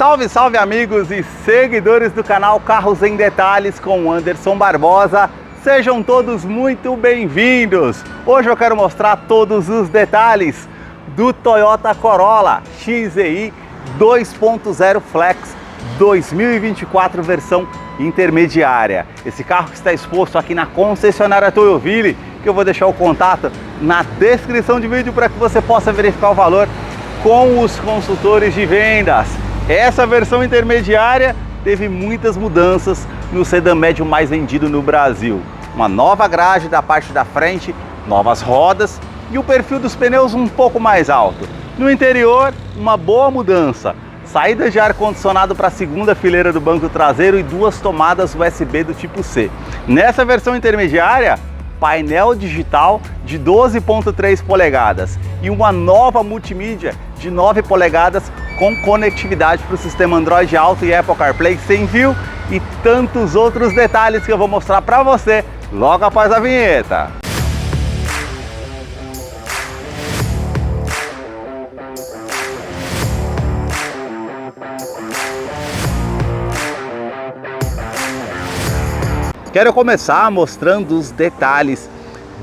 Salve, salve amigos e seguidores do canal Carros em Detalhes com Anderson Barbosa. Sejam todos muito bem-vindos. Hoje eu quero mostrar todos os detalhes do Toyota Corolla XEI 2.0 Flex 2024 versão intermediária. Esse carro que está exposto aqui na concessionária Toyoville, que eu vou deixar o contato na descrição de vídeo para que você possa verificar o valor com os consultores de vendas. Essa versão intermediária teve muitas mudanças no sedã médio mais vendido no Brasil. Uma nova grade da parte da frente, novas rodas e o perfil dos pneus um pouco mais alto. No interior, uma boa mudança. Saída de ar-condicionado para a segunda fileira do banco traseiro e duas tomadas USB do tipo C. Nessa versão intermediária, painel digital de 12.3 polegadas e uma nova multimídia de 9 polegadas com conectividade para o sistema Android Auto e Apple CarPlay sem fio e tantos outros detalhes que eu vou mostrar para você logo após a vinheta. Quero começar mostrando os detalhes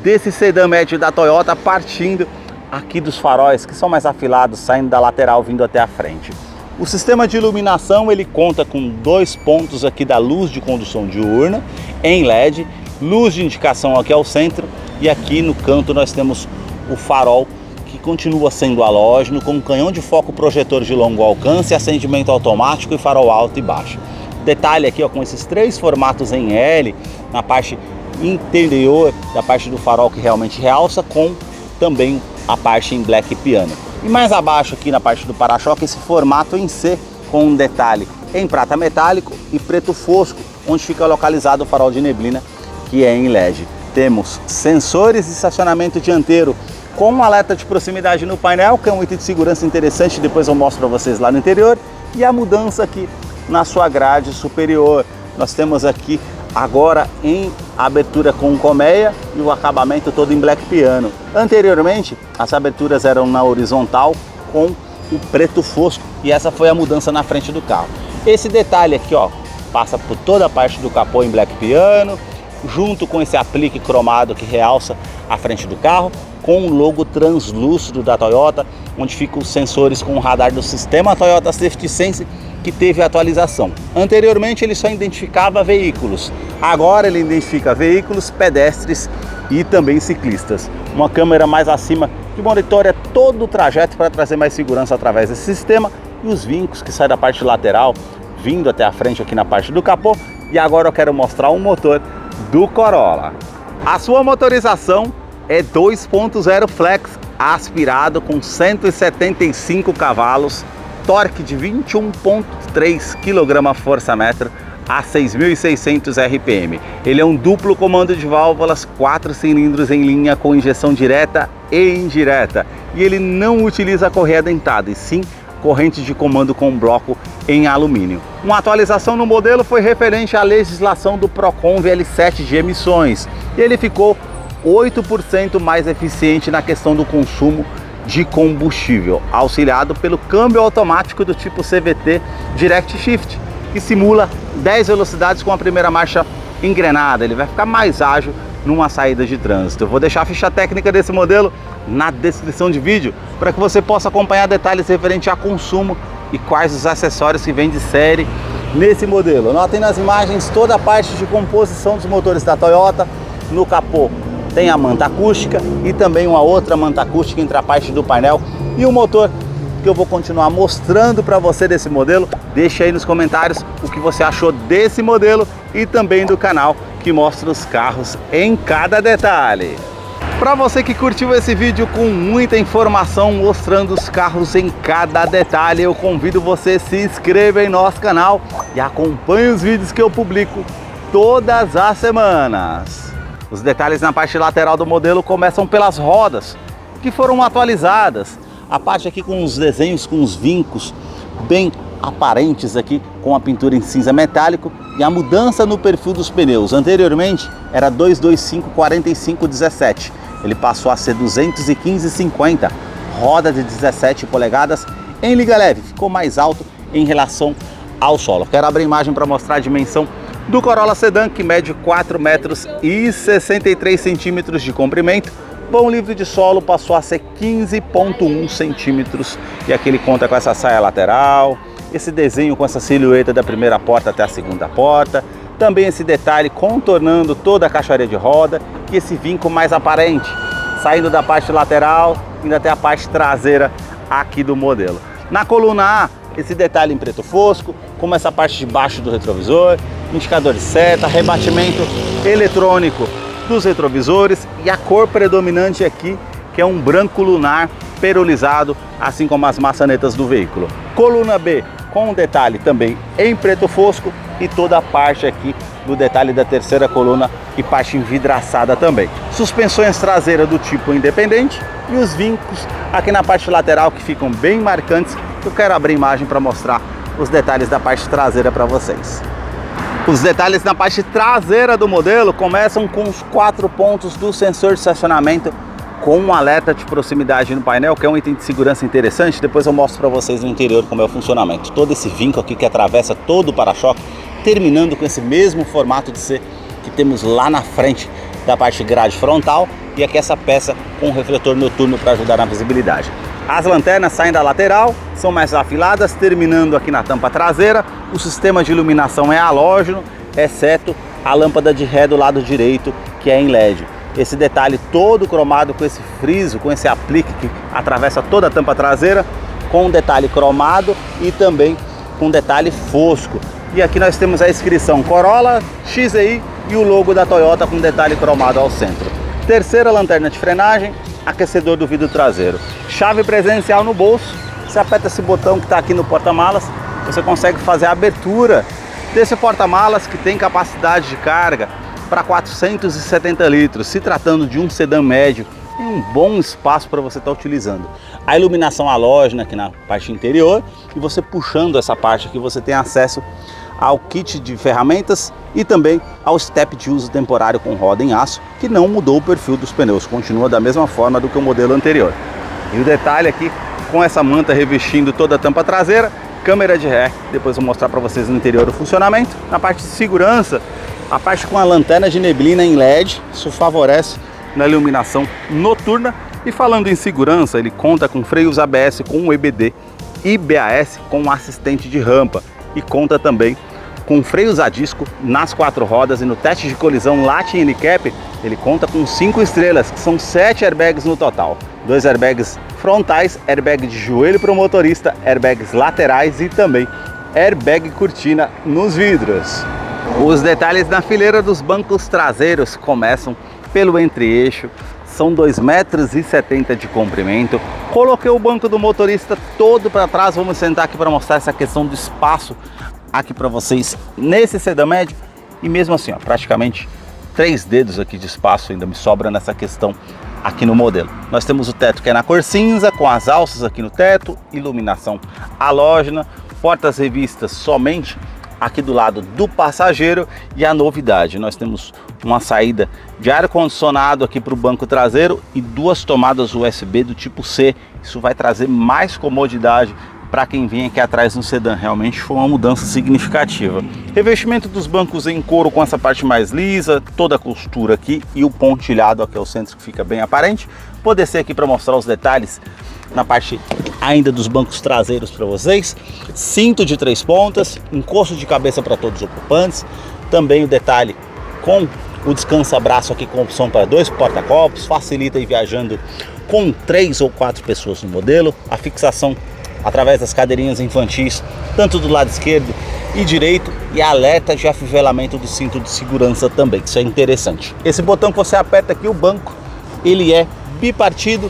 desse sedã médio da Toyota, partindo aqui dos faróis que são mais afilados, saindo da lateral vindo até a frente. O sistema de iluminação ele conta com dois pontos aqui da luz de condução diurna em LED, luz de indicação aqui ao centro e aqui no canto nós temos o farol que continua sendo halógeno com canhão de foco projetor de longo alcance, acendimento automático e farol alto e baixo. Detalhe aqui ó, com esses três formatos em L na parte interior da parte do farol que realmente realça, com também a parte em black piano. E mais abaixo aqui na parte do para-choque esse formato em C com um detalhe em prata metálico e preto fosco, onde fica localizado o farol de neblina que é em LED. Temos sensores de estacionamento dianteiro com um alerta de proximidade no painel, que é um item de segurança interessante, depois eu mostro para vocês lá no interior. E a mudança aqui na sua grade superior, nós temos aqui agora em abertura com colmeia e o acabamento todo em black piano. Anteriormente as aberturas eram na horizontal com o preto fosco e essa foi a mudança na frente do carro. Esse detalhe aqui ó, passa por toda a parte do capô em black piano, junto com esse aplique cromado que realça a frente do carro, com o logo translúcido da Toyota, onde ficam os sensores com o radar do sistema Toyota Safety Sense, que teve atualização. Anteriormente ele só identificava veículos, agora ele identifica veículos, pedestres e também ciclistas. Uma câmera mais acima que monitora todo o trajeto para trazer mais segurança através desse sistema, e os vincos que saem da parte lateral, vindo até a frente aqui na parte do capô. E agora eu quero mostrar o motor do Corolla. A sua motorização é 2.0 Flex aspirado com 175 cavalos, torque de 21.3 kgfm a 6.600 RPM. Ele é um duplo comando de válvulas, 4 cilindros em linha com injeção direta e indireta. E ele não utiliza correia dentada, e sim corrente de comando com bloco em alumínio. Uma atualização no modelo foi referente à legislação do Procon VL7 de emissões. E ele ficou 8% mais eficiente na questão do consumo de combustível, auxiliado pelo câmbio automático do tipo CVT Direct Shift, que simula 10 velocidades com a primeira marcha engrenada. Ele vai ficar mais ágil numa saída de trânsito. Eu vou deixar a ficha técnica desse modelo na descrição de vídeo para que você possa acompanhar detalhes referentes a consumo e quais os acessórios que vêm de série nesse modelo. Notem nas imagens toda a parte de composição dos motores da Toyota. No capô tem a manta acústica e também uma outra manta acústica entre a parte do painel e o motor, que eu vou continuar mostrando para você desse modelo. Deixa aí nos comentários o que você achou desse modelo e também do canal que mostra os carros em cada detalhe. Para você que curtiu esse vídeo com muita informação mostrando os carros em cada detalhe, eu convido você a se inscrever em nosso canal e acompanhe os vídeos que eu publico todas as semanas. Os detalhes na parte lateral do modelo começam pelas rodas, que foram atualizadas. A parte aqui com os desenhos, com os vincos bem aparentes aqui, com a pintura em cinza metálico, e a mudança no perfil dos pneus. Anteriormente era 225/45/17, ele passou a ser 215/50, roda de 17 polegadas em liga leve, ficou mais alto em relação ao solo. Quero abrir a imagem para mostrar a dimensão do Corolla Sedan, que mede 4 metros e 63 centímetros de comprimento. Vão livre de solo passou a ser 15,1 centímetros e aqui ele conta com essa saia lateral, esse desenho com essa silhueta da primeira porta até a segunda porta, também esse detalhe contornando toda a caixaria de roda e esse vinco mais aparente, saindo da parte lateral, indo até a parte traseira aqui do modelo. Na coluna A, esse detalhe em preto fosco, como essa parte de baixo do retrovisor, indicador de seta, rebatimento eletrônico dos retrovisores e a cor predominante aqui, que é um branco lunar perolizado, assim como as maçanetas do veículo. Coluna B, com um detalhe também em preto fosco e toda a parte aqui do detalhe da terceira coluna e parte envidraçada também. Suspensões traseiras do tipo independente e os vincos aqui na parte lateral que ficam bem marcantes. Eu quero abrir a imagem para mostrar os detalhes da parte traseira para vocês. Os detalhes na parte traseira do modelo começam com os 4 pontos do sensor de estacionamento com um alerta de proximidade no painel, que é um item de segurança interessante. Depois eu mostro para vocês no interior como é o funcionamento. Todo esse vinco aqui que atravessa todo o para-choque, terminando com esse mesmo formato de C que temos lá na frente da parte grade frontal e aqui essa peça com refletor noturno para ajudar na visibilidade. As lanternas saem da lateral, são mais afiladas, terminando aqui na tampa traseira. O sistema de iluminação é halógeno, exceto a lâmpada de ré do lado direito, que é em LED. Esse detalhe todo cromado com esse friso, com esse aplique que atravessa toda a tampa traseira, com um detalhe cromado e também com um detalhe fosco. E aqui nós temos a inscrição Corolla XEI e o logo da Toyota com detalhe cromado ao centro. Terceira lanterna de frenagem, aquecedor do vidro traseiro. Chave presencial no bolso, você aperta esse botão que está aqui no porta-malas, você consegue fazer a abertura desse porta-malas que tem capacidade de carga para 470 litros, se tratando de um sedã médio, tem um bom espaço para você estar utilizando. A iluminação halógena aqui na parte interior e você puxando essa parte aqui você tem acesso ao kit de ferramentas e também ao step de uso temporário com roda em aço, que não mudou o perfil dos pneus, continua da mesma forma do que o modelo anterior. E o detalhe aqui com essa manta revestindo toda a tampa traseira, câmera de ré, depois eu vou mostrar para vocês no interior o funcionamento. Na parte de segurança, a parte com a lanterna de neblina em LED, isso favorece na iluminação noturna. E falando em segurança, ele conta com freios ABS com EBD e BAS com assistente de rampa e conta também com freios a disco nas 4 rodas e no teste de colisão Latin Handicap ele conta com 5 estrelas, que são 7 airbags no total. 2 airbags frontais, airbag de joelho para o motorista, airbags laterais e também airbag cortina nos vidros. Os detalhes na fileira dos bancos traseiros começam pelo entre-eixo, são 2,70 metros de comprimento. Coloquei o banco do motorista todo para trás, vamos sentar aqui para mostrar essa questão do espaço aqui para vocês nesse sedã médio. E mesmo assim, ó, praticamente 3 dedos aqui de espaço ainda me sobra nessa questão aqui no modelo. Nós temos o teto que é na cor cinza, com as alças aqui no teto, iluminação halógena, portas revistas somente aqui do lado do passageiro. E a novidade, nós temos uma saída de ar-condicionado aqui para o banco traseiro e 2 tomadas USB do tipo C. Isso vai trazer mais comodidade para quem vem aqui atrás no sedã. Realmente foi uma mudança significativa. Revestimento dos bancos em couro com essa parte mais lisa, toda a costura aqui e o pontilhado aqui ao centro que fica bem aparente. Vou descer aqui para mostrar os detalhes na parte ainda dos bancos traseiros para vocês. Cinto de 3 pontas, encosto de cabeça para todos os ocupantes, também o detalhe com o descansa-braço aqui com opção para 2 porta-copos, facilita ir viajando com 3 ou 4 pessoas no modelo. A fixação através das cadeirinhas infantis, tanto do lado esquerdo e direito, e alerta de afivelamento do cinto de segurança também, isso é interessante. Esse botão que você aperta aqui, o banco, ele é bipartido,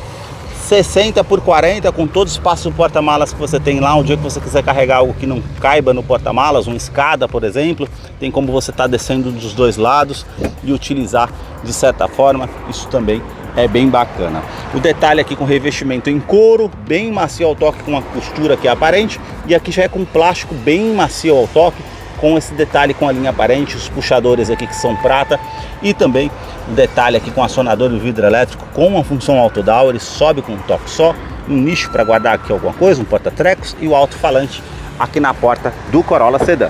60 por 40, com todo o espaço do porta-malas que você tem lá. Um dia que você quiser carregar algo que não caiba no porta-malas, uma escada, por exemplo, tem como você estar descendo dos 2 lados e utilizar de certa forma. Isso também é bem bacana. O detalhe aqui com revestimento em couro, bem macio ao toque, com uma costura aqui aparente, e aqui já é com plástico bem macio ao toque, com esse detalhe com a linha aparente, os puxadores aqui que são prata, e também o detalhe aqui com acionador do vidro elétrico com uma função auto-down, ele sobe com um toque só, um nicho para guardar aqui alguma coisa, um porta-trecos, e o alto-falante aqui na porta do Corolla Sedan.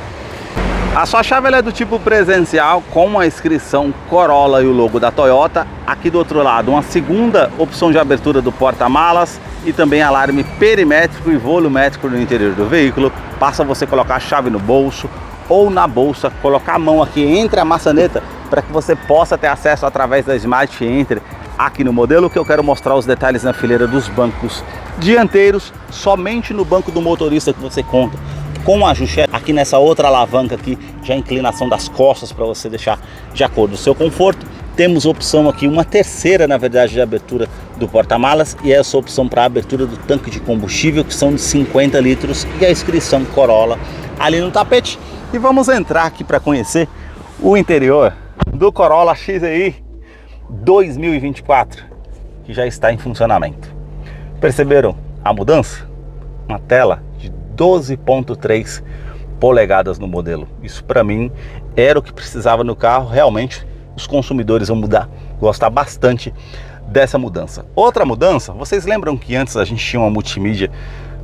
A sua chave ela é do tipo presencial, com a inscrição Corolla e o logo da Toyota. Aqui do outro lado, uma segunda opção de abertura do porta-malas e também alarme perimétrico e volumétrico no interior do veículo. Basta você colocar a chave no bolso ou na bolsa, colocar a mão aqui entre a maçaneta para que você possa ter acesso através da Smart Entry aqui no modelo, que eu quero mostrar os detalhes na fileira dos bancos dianteiros. Somente no banco do motorista que você conta com o ajuste aqui nessa outra alavanca aqui, já a inclinação das costas para você deixar de acordo com o seu conforto. Temos opção aqui, uma terceira na verdade de abertura do porta-malas, e essa opção para a abertura do tanque de combustível, que são de 50 litros, e a inscrição Corolla ali no tapete. E vamos entrar aqui para conhecer o interior do Corolla XEI 2024, que já está em funcionamento. Perceberam a mudança? Uma tela de 12,3 polegadas no modelo. Isso para mim era o que precisava no carro. Realmente os consumidores vão gostar bastante dessa mudança. Outra mudança, vocês lembram que antes a gente tinha uma multimídia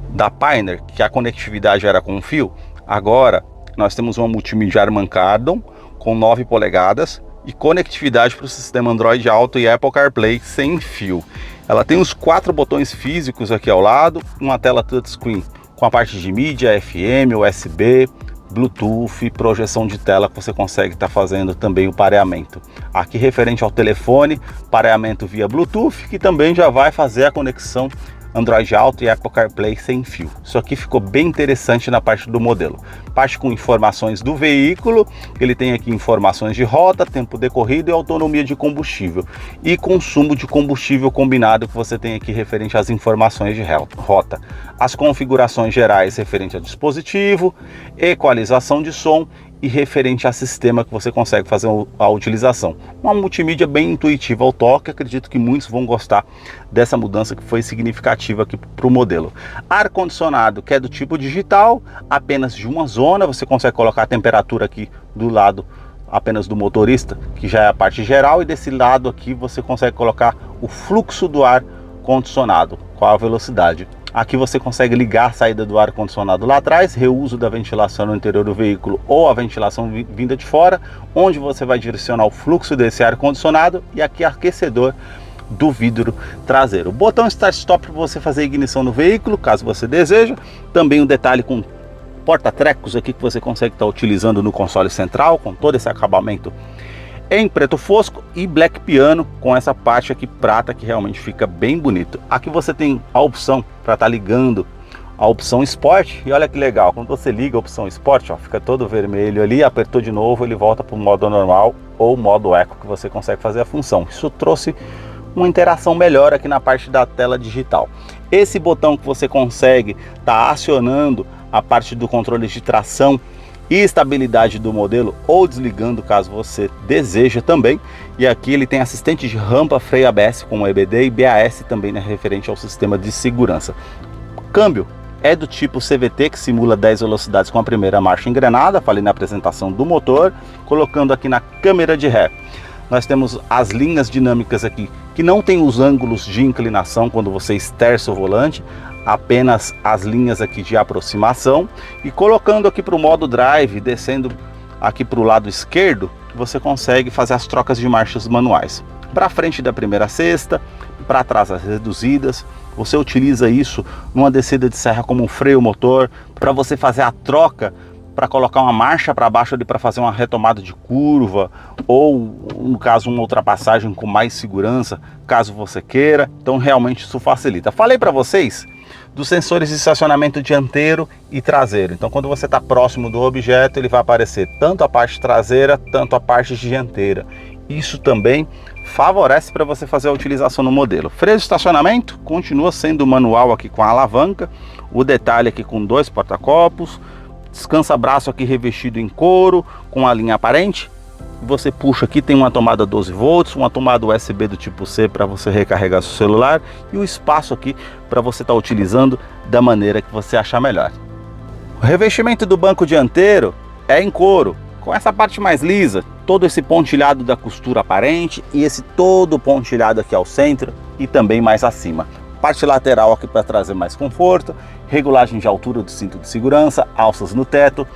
da Pioneer, que a conectividade era com fio? Agora nós temos uma multimídia Harman Kardon com 9 polegadas e conectividade para o sistema Android Auto e Apple CarPlay sem fio. Ela tem os 4 botões físicos aqui ao lado, uma tela touchscreen com a parte de mídia, FM, USB, Bluetooth, projeção de tela, que você consegue estar fazendo também o pareamento. Aqui referente ao telefone, pareamento via Bluetooth, que também já vai fazer a conexão Android Auto e Apple CarPlay sem fio. Isso aqui ficou bem interessante na parte do modelo. Parte com informações do veículo, ele tem aqui informações de rota, tempo decorrido e autonomia de combustível. E consumo de combustível combinado, que você tem aqui referente às informações de rota. As configurações gerais referente ao dispositivo, equalização de som e referente a sistema que você consegue fazer a utilização. Uma multimídia bem intuitiva ao toque. Acredito que muitos vão gostar dessa mudança, que foi significativa aqui para o modelo. Ar-condicionado, que é do tipo digital, apenas de uma zona. Você consegue colocar a temperatura aqui do lado apenas do motorista, que já é a parte geral, e desse lado aqui você consegue colocar o fluxo do ar condicionado, qual a velocidade. Aqui você consegue ligar a saída do ar-condicionado lá atrás, reuso da ventilação no interior do veículo ou a ventilação vinda de fora, onde você vai direcionar o fluxo desse ar-condicionado, e aqui aquecedor do vidro traseiro. Botão Start-Stop para você fazer a ignição no veículo, caso você deseja. Também um detalhe com porta-trecos aqui que você consegue estar utilizando no console central, com todo esse acabamento em preto fosco e black piano, com essa parte aqui prata, que realmente fica bem bonito. Aqui você tem a opção para estar ligando a opção Sport, e olha que legal, quando você liga a opção Sport, ó, fica todo vermelho ali, apertou de novo, ele volta para o modo normal ou modo Eco, que você consegue fazer a função. Isso trouxe uma interação melhor aqui na parte da tela digital. Esse botão que você consegue estar acionando a parte do controle de tração e estabilidade do modelo, ou desligando caso você deseja também. E aqui ele tem assistente de rampa, freio ABS com EBD e BAS também, né, referente ao sistema de segurança. Câmbio é do tipo CVT, que simula 10 velocidades com a primeira marcha engrenada, falei na apresentação do motor. Colocando aqui na câmera de ré, nós temos as linhas dinâmicas aqui, que não tem os ângulos de inclinação quando você esterça o volante, apenas as linhas aqui de aproximação. E colocando aqui para o modo drive, descendo aqui para o lado esquerdo, você consegue fazer as trocas de marchas manuais. Para frente da primeira sexta, para trás as reduzidas. Você utiliza isso numa descida de serra como um freio motor, para você fazer a troca, para colocar uma marcha para baixo ali para fazer uma retomada de curva, ou no caso uma ultrapassagem com mais segurança, caso você queira. Então realmente isso facilita. Falei para vocês dos sensores de estacionamento dianteiro e traseiro. Então quando você está próximo do objeto, ele vai aparecer tanto a parte traseira, tanto a parte dianteira. Isso também favorece para você fazer a utilização no modelo. Freio de estacionamento continua sendo manual aqui com a alavanca, o detalhe aqui com 2 porta-copos, descansa-braço aqui revestido em couro com a linha aparente. Você puxa aqui, tem uma tomada 12 volts, uma tomada USB do tipo C para você recarregar seu celular, e o espaço aqui para você estar utilizando da maneira que você achar melhor. O revestimento do banco dianteiro é em couro, com essa parte mais lisa, todo esse pontilhado da costura aparente e esse todo pontilhado aqui ao centro e também mais acima. parte lateral aqui para trazer mais conforto, regulagem de altura do cinto de segurança, alças no teto,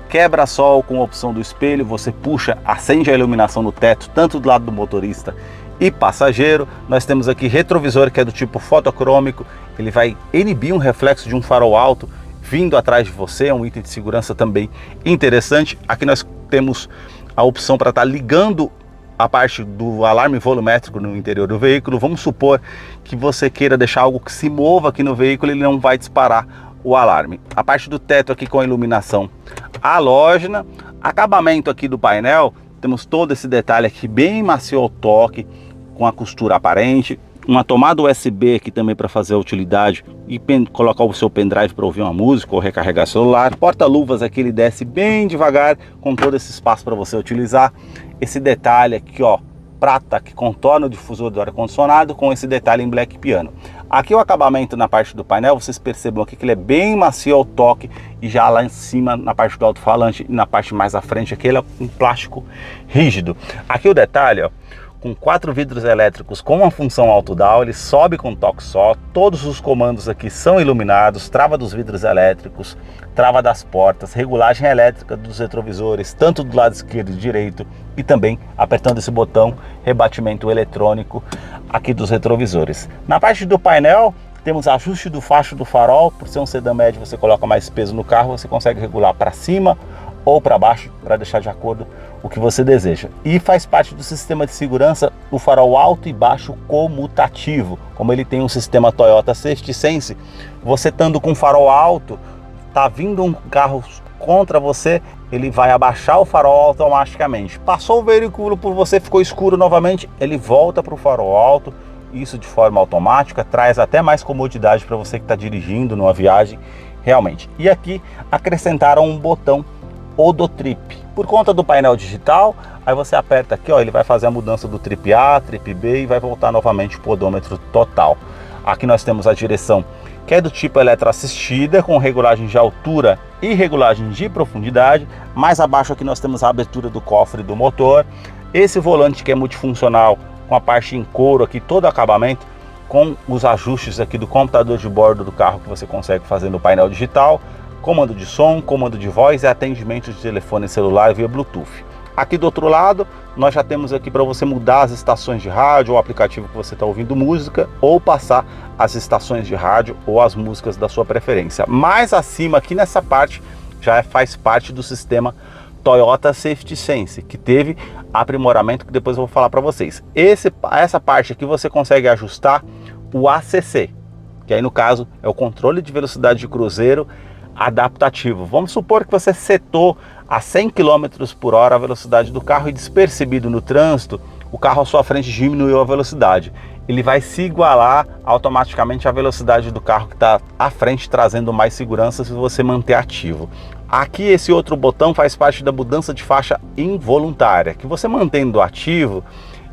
quebra-sol com a opção do espelho, você puxa, acende a iluminação no teto, tanto do lado do motorista e passageiro. Nós temos aqui retrovisor que é do tipo fotocrômico, ele vai inibir um reflexo de um farol alto vindo atrás de você, é um item de segurança também interessante. Aqui nós temos a opção para estar ligando a parte do alarme volumétrico no interior do veículo. Vamos supor que você queira deixar algo que se mova aqui no veículo, ele não vai disparar o alarme. A parte do teto aqui com a iluminação halógena, acabamento aqui do painel, temos todo esse detalhe aqui bem macio ao toque, com a costura aparente, uma tomada USB aqui também para fazer a utilidade e colocar o seu pendrive para ouvir uma música ou recarregar celular. Porta-luvas aqui, ele desce bem devagar, com todo esse espaço para você utilizar. Esse detalhe aqui, ó, prata, que contorna o difusor do ar-condicionado com esse detalhe em black piano. Aqui o acabamento na parte do painel, vocês percebam aqui que ele é bem macio ao toque, e já lá em cima na parte do alto-falante e na parte mais à frente aqui ele é um plástico rígido. Aqui o detalhe, ó, com 4 vidros elétricos com a função auto-down, ele sobe com um toque só, todos os comandos aqui são iluminados, trava dos vidros elétricos, trava das portas, regulagem elétrica dos retrovisores, tanto do lado esquerdo e direito, e também apertando esse botão, rebatimento eletrônico aqui dos retrovisores. Na parte do painel, temos ajuste do facho do farol. Por ser um sedã médio, você coloca mais peso no carro, você consegue regular para cima ou para baixo, para deixar de acordo o que você deseja. E faz parte do sistema de segurança o farol alto e baixo comutativo. Como ele tem um sistema Toyota Safety Sense, você estando com farol alto, tá vindo um carro contra você, ele vai abaixar o farol automaticamente. Passou o veículo por você, ficou escuro novamente, ele volta para o farol alto. Isso de forma automática traz até mais comodidade para você que está dirigindo numa viagem realmente. E aqui acrescentaram um botão Odotrip. Por conta do painel digital, aí você aperta aqui, ó, ele vai fazer a mudança do trip A, trip B e vai voltar novamente para o odômetro total. Aqui nós temos a direção que é do tipo eletroassistida, com regulagem de altura e regulagem de profundidade. Mais abaixo aqui nós temos a abertura do cofre do motor. Esse volante que é multifuncional, com a parte em couro aqui, todo o acabamento, com os ajustes aqui do computador de bordo do carro que você consegue fazer no painel digital. Comando de som, comando de voz e atendimento de telefone celular via Bluetooth. Aqui do outro lado, nós já temos aqui para você mudar as estações de rádio, o aplicativo que você está ouvindo música, ou passar as estações de rádio ou as músicas da sua preferência. Mais acima, aqui nessa parte, já faz parte do sistema Toyota Safety Sense, que teve aprimoramento que depois eu vou falar para vocês. Essa parte aqui você consegue ajustar o ACC, que aí no caso é o controle de velocidade de cruzeiro adaptativo. Vamos supor que você setou a 100 km por hora a velocidade do carro e despercebido no trânsito, o carro à sua frente diminuiu a velocidade. Ele vai se igualar automaticamente à velocidade do carro que está à frente, trazendo mais segurança se você manter ativo. Aqui esse outro botão faz parte da mudança de faixa involuntária, que você mantendo ativo,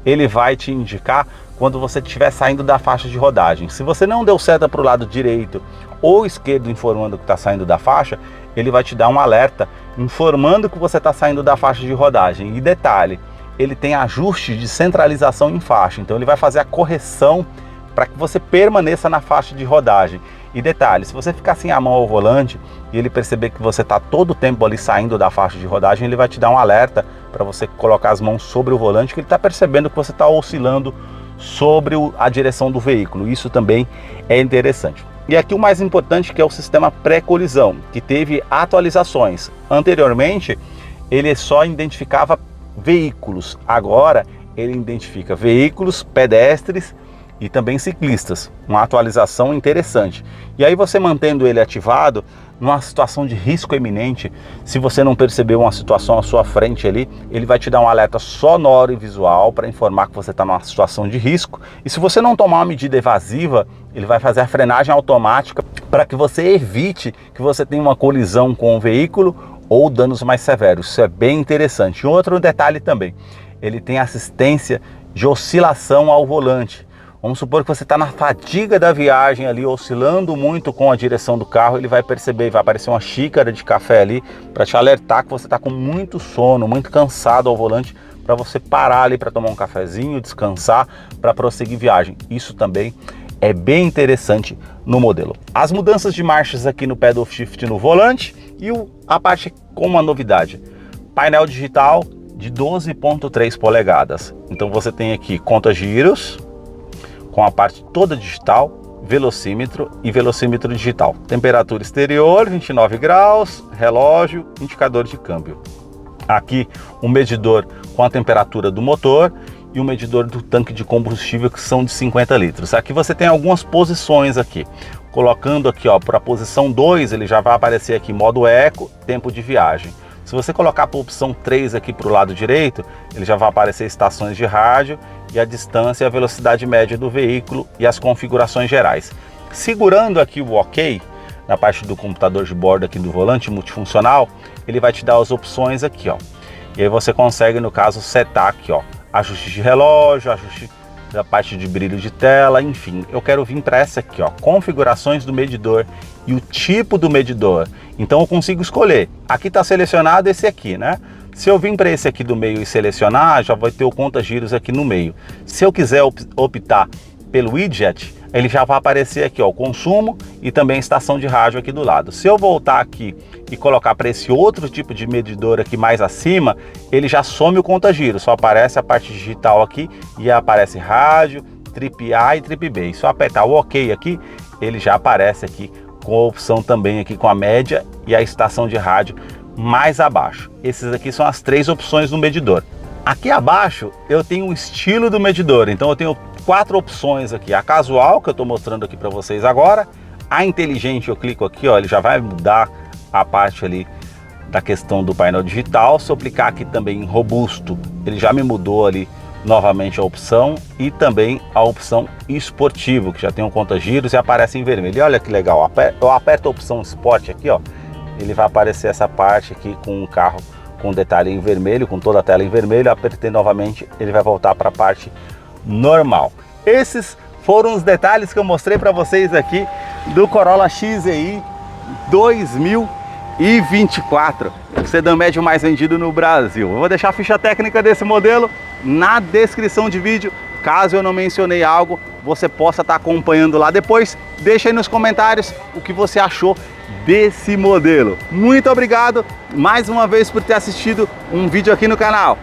ele vai te indicar quando você estiver saindo da faixa de rodagem. Se você não deu seta para o lado direito ou esquerdo informando que está saindo da faixa, ele vai te dar um alerta informando que você está saindo da faixa de rodagem. E detalhe, ele tem ajuste de centralização em faixa, então ele vai fazer a correção para que você permaneça na faixa de rodagem. E detalhe, se você ficar sem a mão ao volante e ele perceber que você está todo o tempo ali saindo da faixa de rodagem, ele vai te dar um alerta para você colocar as mãos sobre o volante, que ele está percebendo que você está oscilando sobre a direção do veículo. Isso também é interessante. E aqui o mais importante, que é o sistema pré-colisão, que teve atualizações. Anteriormente ele só identificava veículos, agora ele identifica veículos, pedestres e também ciclistas. Uma atualização interessante. E aí você mantendo ele ativado, numa situação de risco iminente, se você não percebeu uma situação à sua frente ali, ele vai te dar um alerta sonoro e visual para informar que você está numa situação de risco. E se você não tomar uma medida evasiva, ele vai fazer a frenagem automática para que você evite que você tenha uma colisão com o veículo ou danos mais severos. Isso é bem interessante. Outro detalhe também, ele tem assistência de oscilação ao volante. Vamos supor que você está na fadiga da viagem ali, oscilando muito com a direção do carro, ele vai perceber e vai aparecer uma xícara de café ali para te alertar que você está com muito sono, muito cansado ao volante, para você parar ali para tomar um cafezinho, descansar, para prosseguir viagem. Isso também é bem interessante no modelo. As mudanças de marchas aqui no pedal shift no volante e a parte com uma novidade, painel digital de 12,3 polegadas. Então você tem aqui conta-giros com a parte toda digital, velocímetro e velocímetro digital. Temperatura exterior 29 graus, relógio, indicador de câmbio. Aqui um medidor com a temperatura do motor e um medidor do tanque de combustível, que são de 50 litros. Aqui você tem algumas posições aqui. Colocando aqui para a posição 2, ele já vai aparecer aqui modo eco, tempo de viagem. Se você colocar para a opção 3 aqui para o lado direito, ele já vai aparecer estações de rádio e a distância e a velocidade média do veículo e as configurações gerais. Segurando aqui o OK, na parte do computador de bordo aqui do volante multifuncional, ele vai te dar as opções aqui, E aí você consegue, no caso, setar aqui, ajuste de relógio, ajuste da parte de brilho de tela, enfim. Eu quero vir para essa aqui, configurações do medidor e o tipo do medidor. Então eu consigo escolher. Aqui está selecionado esse aqui, né? Se eu vir para esse aqui do meio e selecionar, já vai ter o conta-giros aqui no meio. Se eu quiser optar pelo widget, ele já vai aparecer aqui, o consumo e também a estação de rádio aqui do lado. Se eu voltar aqui e colocar para esse outro tipo de medidor aqui mais acima, ele já some o conta-giros, só aparece a parte digital aqui e aparece rádio, trip A e trip B. E se eu apertar o OK aqui, ele já aparece aqui com a opção também aqui com a média e a estação de rádio mais abaixo. Esses aqui são as 3 opções do medidor. Aqui abaixo eu tenho o estilo do medidor, então eu tenho 4 opções aqui. A casual, que eu estou mostrando aqui para vocês agora. A inteligente, eu clico aqui, ele já vai mudar a parte ali da questão do painel digital. Se eu clicar aqui também em robusto, ele já me mudou ali novamente a opção, e também a opção esportivo, que já tem um conta-giros e aparece em vermelho. E olha que legal, eu aperto a opção Sport aqui, ele vai aparecer essa parte aqui com um carro com detalhe em vermelho, com toda a tela em vermelho. Apertei novamente, ele vai voltar para a parte normal. Esses foram os detalhes que eu mostrei para vocês aqui do Corolla XEI 2024, o sedã médio mais vendido no Brasil. Eu vou deixar a ficha técnica desse modelo na descrição de vídeo. Caso eu não mencionei algo, você possa estar acompanhando lá depois. Deixa aí nos comentários o que você achou desse modelo. Muito obrigado mais uma vez por ter assistido um vídeo aqui no canal.